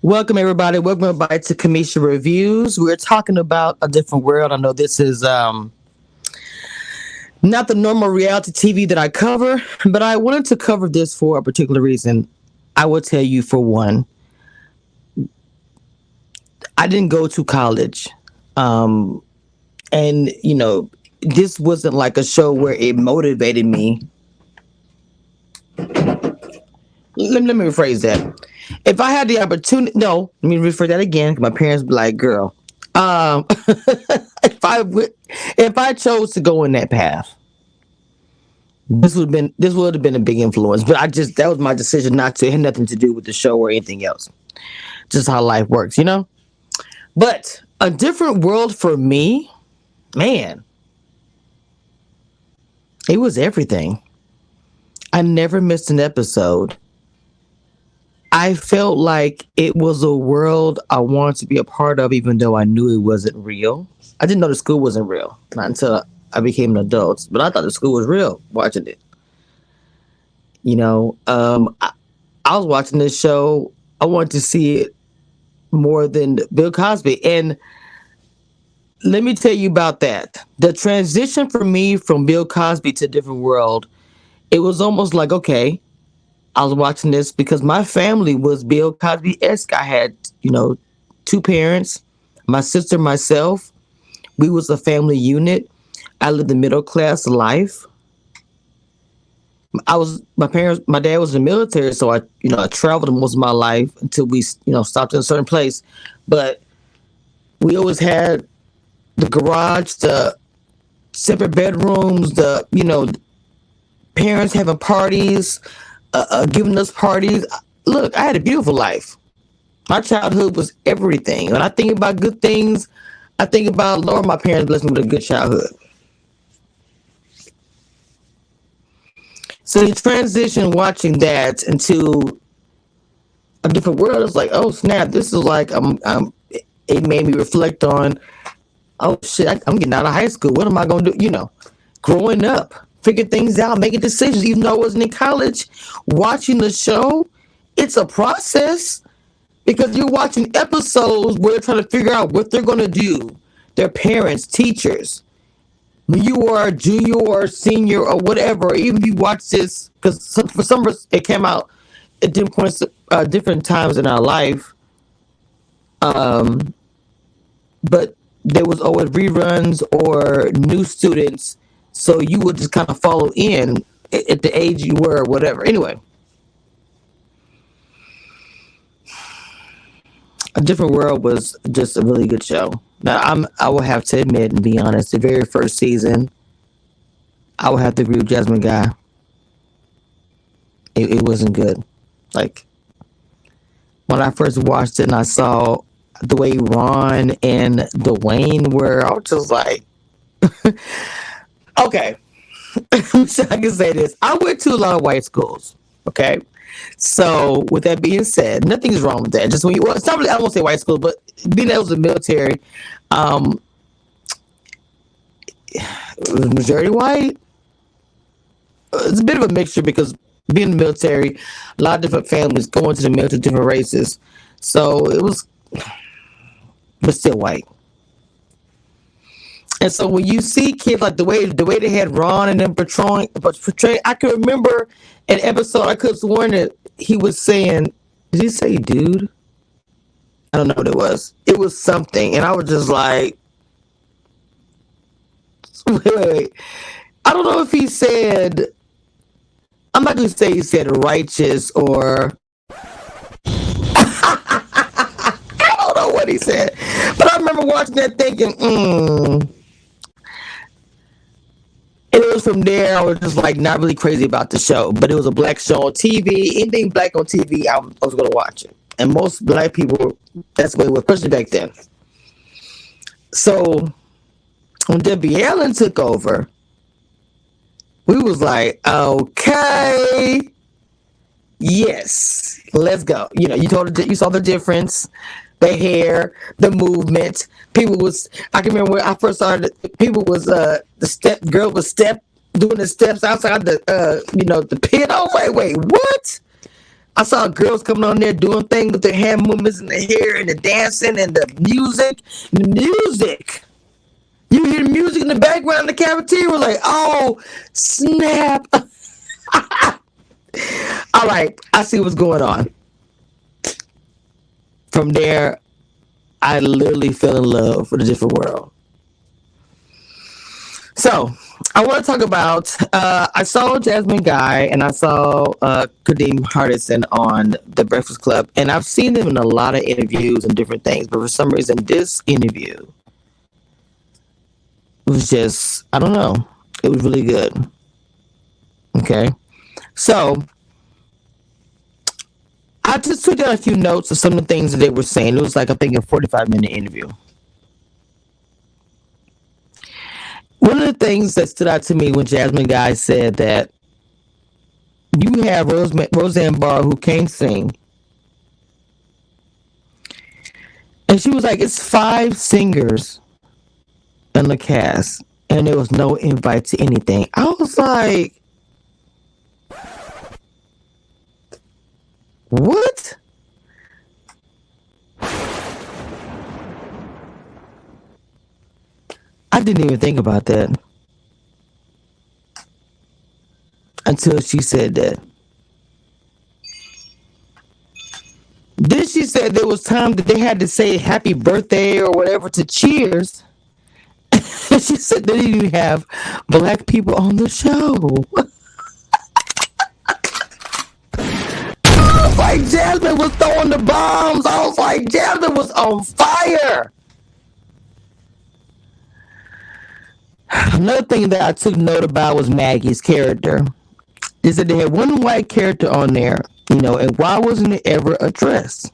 Welcome everybody to Kamisha Reviews. We're talking about a different world. I know this is not the normal reality TV that I cover, but I wanted to cover this for a particular reason. I will tell you, for one, I didn't go to college. Um, and this wasn't like a show where it motivated me. Let me rephrase that. If I had the opportunity, no, let me rephrase that again. My parents be like, "Girl, if I chose to go in that path, this would have been a big influence." But that was my decision not to. It had nothing to do with the show or anything else. Just how life works, you know. But a different world for me, man, it was everything. I never missed an episode. I felt like it was a world I wanted to be a part of, even though I knew it wasn't real. I didn't know the school wasn't real, not until I became an adult. But I thought the school was real watching it. I was watching this show. I wanted to see it more than Bill Cosby. And let me tell you about that. The transition for me from Bill Cosby to a different world, it was almost like, okay, I was watching this because my family was Bill Cosby-esque. I had, two parents, my sister, myself. We was a family unit. I lived a middle class life. My dad was in the military, so I traveled most of my life until we, stopped in a certain place. But we always had the garage, the separate bedrooms, parents having parties, giving us parties. Look, I had a beautiful life. My childhood was everything. When I think about good things, I think about, Lord, my parents blessed me with a good childhood. So the transition watching that into a different world, it's like, oh snap, this is like, it made me reflect on, oh shit, I'm getting out of high school. What am I going to do? Growing up, figure things out, making decisions, even though I wasn't in college. Watching the show, it's a process because you're watching episodes where they're trying to figure out what they're going to do. Their parents, teachers, when you are a junior or senior or whatever, even if you watch this, because for some of us, it came out at different points, different times in our life. But there was always reruns or new students, so you would just kind of follow in at the age you were or whatever. Anyway, A Different World was just a really good show. Now, I will have to admit and be honest, the very first season, I would have to agree with Jasmine guy. It wasn't good. Like, when I first watched it and I saw the way Ron and Dwayne were, I was just like, okay. So I can say this. I went to a lot of white schools. Okay. So with that being said, nothing's wrong with that. Just when it's not really, I won't say white school, but being that it was the military, it was majority white. It's a bit of a mixture because being in the military, a lot of different families going to the military, different races. So it was, but still white. And so when you see kids like the way they had Ron and them portraying, I can remember an episode. I could have sworn that he was saying, "Did he say dude?" I don't know what it was. It was something, and I was just like, wait. I don't know if he said. I'm not going to say he said righteous or I don't know what he said, but I remember watching that thinking, And it was from there, I was just like not really crazy about the show, but it was a black show on TV. Anything black on TV, I was going to watch it. And most black people, that's the way it was, especially back then. So when Debbie Allen took over, we was like, okay, yes, let's go. You saw the difference, the hair, the movement. I can remember when I first started, people was, girl was doing the steps outside the pit. I was like, wait, what? I saw girls coming on there doing things with their hand movements and the hair and the dancing and the music. The music. You hear music in the background in the cafeteria. We're like, oh, snap. All right, I see what's going on. From there, I literally fell in love with a different world. So, I want to talk about, I saw Jasmine Guy and I saw Kadeem Hardison on The Breakfast Club, and I've seen them in a lot of interviews and different things, but for some reason, this interview was just, I don't know, it was really good. Okay, so I just took down a few notes of some of the things that they were saying. It was like, I think, a 45-minute interview. One of the things that stood out to me when Jasmine Guy said that you have Roseanne Barr who can't sing. And she was like, it's 5 singers in the cast, and there was no invite to anything. I was like, what? I didn't even think about that until she said that. Then she said there was time that they had to say happy birthday or whatever to Cheers. She said they didn't even have black people on the show. I was like, Jasmine was throwing the bombs. I was like, Jasmine was on fire. Another thing that I took note about was Maggie's character. They said they had one white character on there, and why wasn't it ever addressed?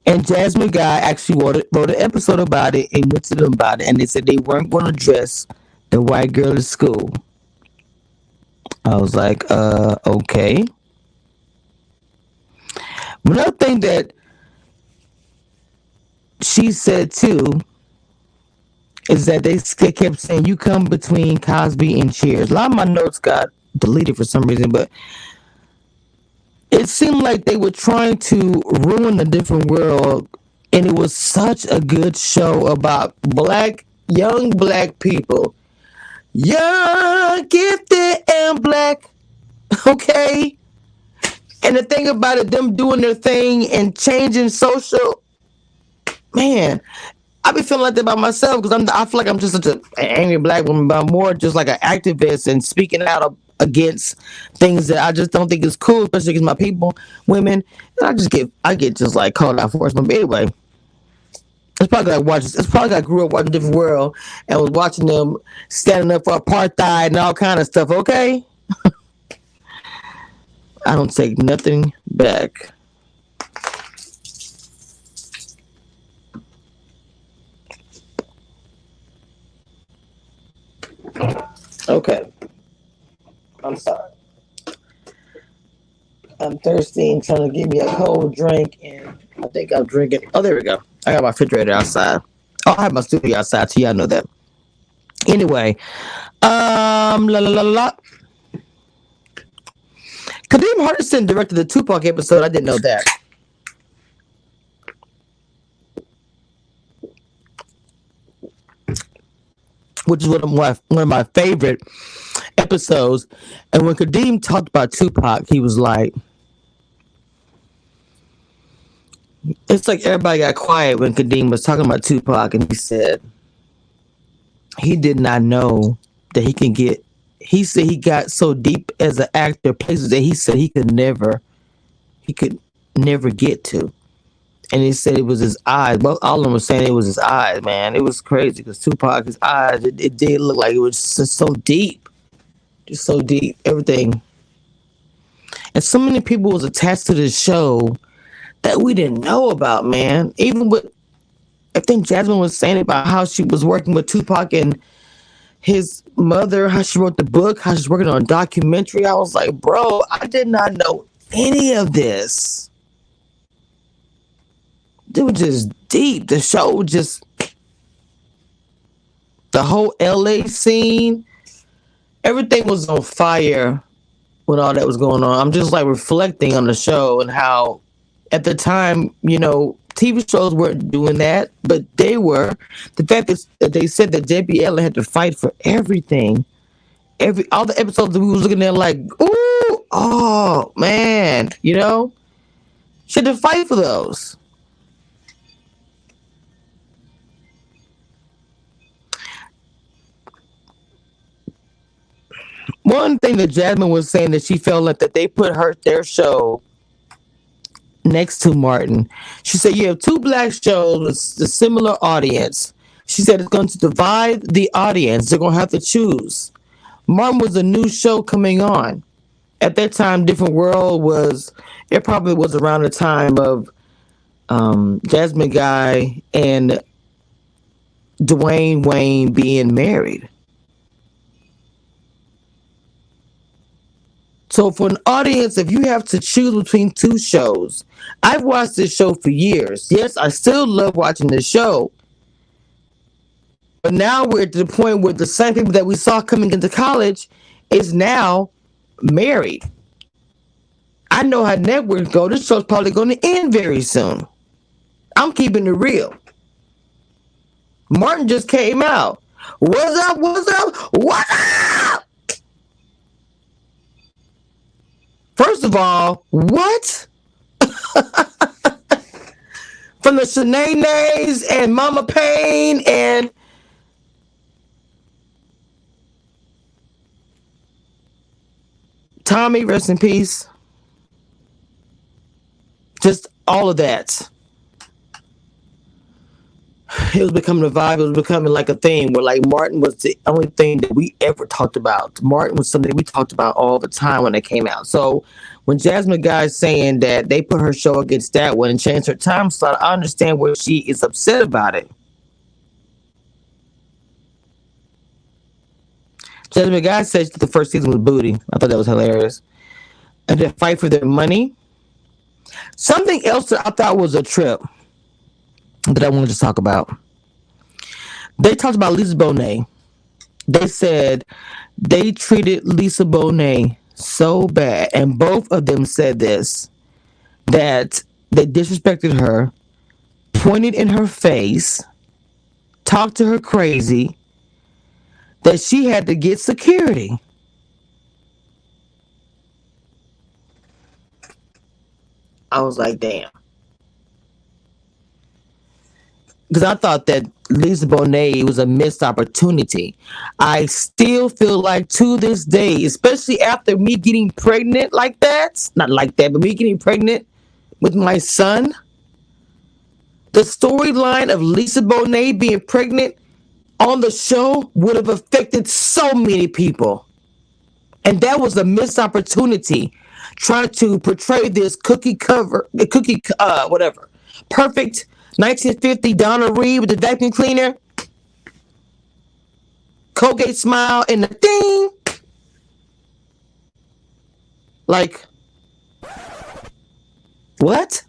And Jasmine Guy actually wrote an episode about it and went to them about it, and they said they weren't going to address the white girl at school. I was like, okay. Another thing that she said too is that they kept saying you come between Cosby and Cheers. A lot of my notes got deleted for some reason, but it seemed like they were trying to ruin a different world, and it was such a good show about young black people. Young, gifted, and black. Okay? And the thing about it, them doing their thing and changing social, man, I be feeling like that by myself because I feel like I'm just such an angry black woman, but I'm more just like an activist and speaking out against things that I just don't think is cool, especially against my people, women. And I get just like called out for it. But anyway, it's probably like I grew up watching Different World and was watching them standing up for apartheid and all kind of stuff. Okay, I don't take nothing back. Okay. I'm sorry. I'm thirsty and trying to give me a cold drink, and I think I'm drinking. Oh, there we go. I got my refrigerator outside. Oh, I have my studio outside too. Y'all know that. Anyway, la la la la. Kadeem Hardison directed the Tupac episode. I didn't know that. Which is one of my favorite episodes. And when Kadeem talked about Tupac, he was like, it's like everybody got quiet when Kadeem was talking about Tupac, and he said he did not know that he said he got so deep as an actor, places that he said he could never get to. And he said it was his eyes. Well, all of them were saying it was his eyes, man. It was crazy because Tupac, his eyes, it did look like it was just so deep. Just so deep. Everything. And so many people was attached to this show that we didn't know about, man. Even with, I think Jasmine was saying about how she was working with Tupac and his mother, how she wrote the book, how she's working on a documentary. I was like, bro, I did not know any of this. It was just deep. The show just, the whole LA scene, everything was on fire when all that was going on. I'm just like reflecting on the show and how at the time, TV shows weren't doing that, but they were. The fact that they said that Debbie Allen had to fight for everything, all the episodes that we was looking at like, ooh, oh man, she had to fight for those. One thing that Jasmine was saying that she felt like that they put their show next to Martin. She said you have two black shows with a similar audience. She said it's going to divide the audience. They're going to have to choose. Martin was a new show coming on. At that time, Different World it probably was around the time of Jasmine Guy and Dwayne Wayne being married. So for an audience, if you have to choose between two shows, I've watched this show for years. Yes, I still love watching this show. But now we're to the point where the same people that we saw coming into college is now married. I know how networks go. This show's probably going to end very soon. I'm keeping it real. Martin just came out. What's up? What's up? What up? First of all, what? From the Shanae's and Mama Payne and Tommy, rest in peace. Just all of that. It was becoming a vibe. It was becoming like a thing where like Martin was the only thing that we ever talked about. Martin was something we talked about all the time when it came out. So when Jasmine Guy's saying that they put her show against that one and changed her time slot, I understand where she is upset about it. Jasmine Guy said the first season was booty. I thought that was hilarious. And they fight for their money. Something else that I thought was a trip that I wanted to talk about. They talked about Lisa Bonet. They said they treated Lisa Bonet so bad, and both of them said this, that they disrespected her, pointed in her face, talked to her crazy, that she had to get security. I was like, damn. Because I thought that Lisa Bonet was a missed opportunity. I still feel like to this day, especially after me getting pregnant like that, not like that, but me getting pregnant with my son, the storyline of Lisa Bonet being pregnant on the show would have affected so many people. And that was a missed opportunity, trying to portray this perfect 1950 Donna Reed with the vacuum cleaner, Colgate smile, and the thing. Like, what?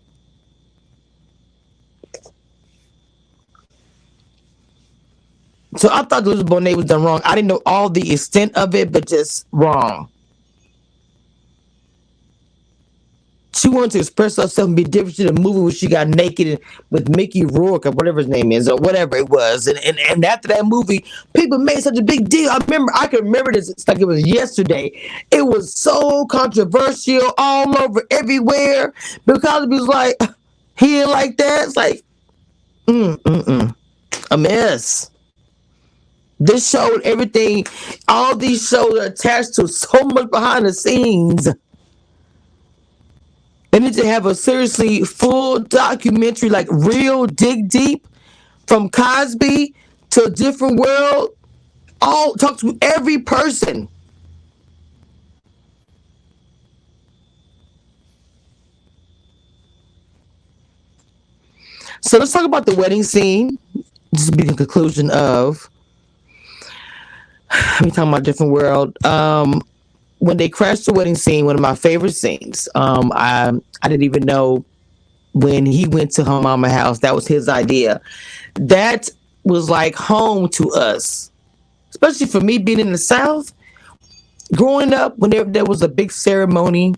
So I thought Lisa Bonet was done wrong. I didn't know all the extent of it, but just wrong. She wanted to express herself and be different in the movie where she got naked with Mickey Rourke or whatever his name is or whatever it was. And after that movie, people made such a big deal. I can remember this. It's like it was yesterday. It was so controversial all over everywhere because it was like, he like that. It's like, a mess. This show and everything, all these shows are attached to so much behind the scenes. They need to have a seriously full documentary, like real dig deep, from Cosby to a Different World. All talk to every person. So let's talk about the wedding scene. This will be the conclusion of me talking about Different World. When they crashed the wedding scene, one of my favorite scenes. I didn't even know when he went to her mama's house. That was his idea. That was like home to us, especially for me being in the South. growing up, whenever there was a big ceremony,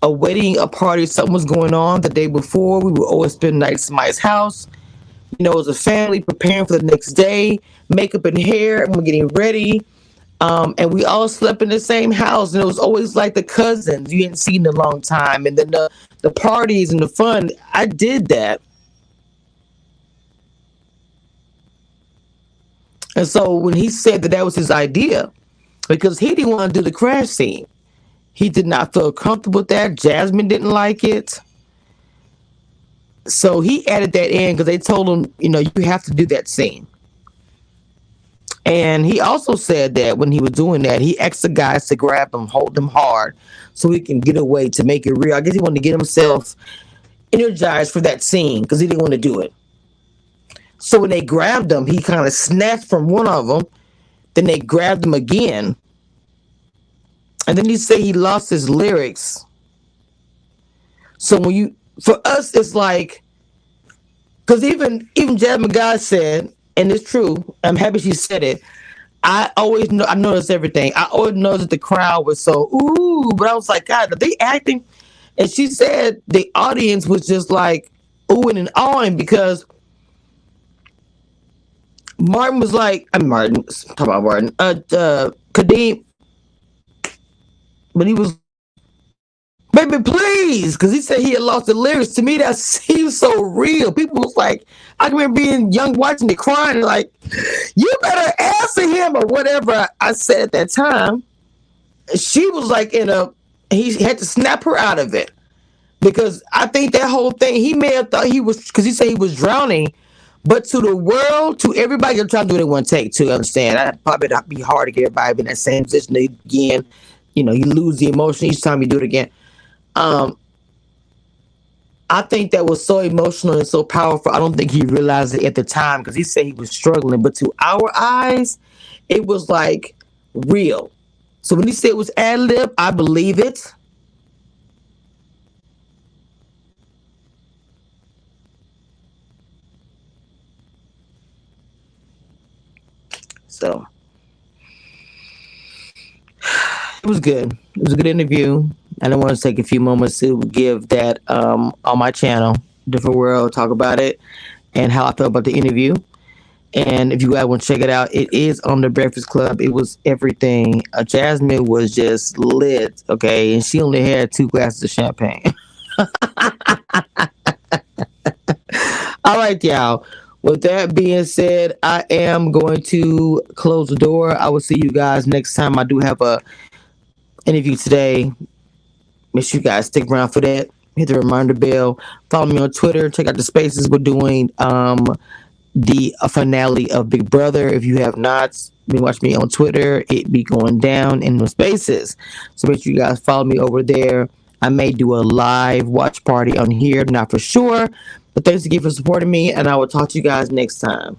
a wedding, a party, something was going on the day before, we would always spend the night at somebody's house. You know, as a family preparing for the next day, makeup and hair, and we're getting ready. And we all slept in the same house, and it was always like the cousins you hadn't seen in a long time, and then the parties and the fun. I did that, and so when he said that was his idea, because he didn't want to do the crash scene, he did not feel comfortable with that. Jasmine didn't like it, so he added that in because they told him, you know, you have to do that scene. And he also said that when he was doing that, he asked the guys to grab him, hold him hard, so he can get away to make it real. I guess he wanted to get himself energized for that scene because he didn't want to do it. So when they grabbed him, he kind of snatched from one of them. Then they grabbed him again, and then he said he lost his lyrics. So for us, it's like, because even Jasmine God said, and it's true. I'm happy she said it. I noticed everything. I always noticed that the crowd was so ooh, but I was like, God, are they acting? And she said the audience was just like oohing and awing because Martin was like, I'm Martin, talk about Martin, Kadeem, but he was, baby, please, because he said he had lost the lyrics. To me, that seems so real. People was like, I remember being young watching it crying, like, you better answer him or whatever I said at that time. She was like he had to snap her out of it because I think that whole thing, he may have thought he was, because he said he was drowning, but to the world, to everybody, you're trying to do it in one take too. Understand? That probably not be hard to get everybody in that same position again. You know, you lose the emotion each time you do it again. Um, I think that was so emotional and so powerful. I don't think he realized it at the time because he said he was struggling, but to our eyes, it was like real. So when he said it was ad lib, I believe it. So it was good. It was a good interview. And I want to take a few moments to give that on my channel, Different World, talk about it and how I felt about the interview. And if you guys want to check it out, it is on the Breakfast Club. It was everything. Jasmine was just lit, okay? And she only had 2 glasses of champagne. All right, y'all. With that being said, I am going to close the door. I will see you guys next time. I do have a interview today. Make sure you guys stick around for that. Hit the reminder bell. Follow me on Twitter. Check out the spaces we're doing. The finale of Big Brother. If you have not been watching me on Twitter, it be going down in the spaces. So make sure you guys follow me over there. I may do a live watch party on here, not for sure. But thanks again for supporting me, and I will talk to you guys next time.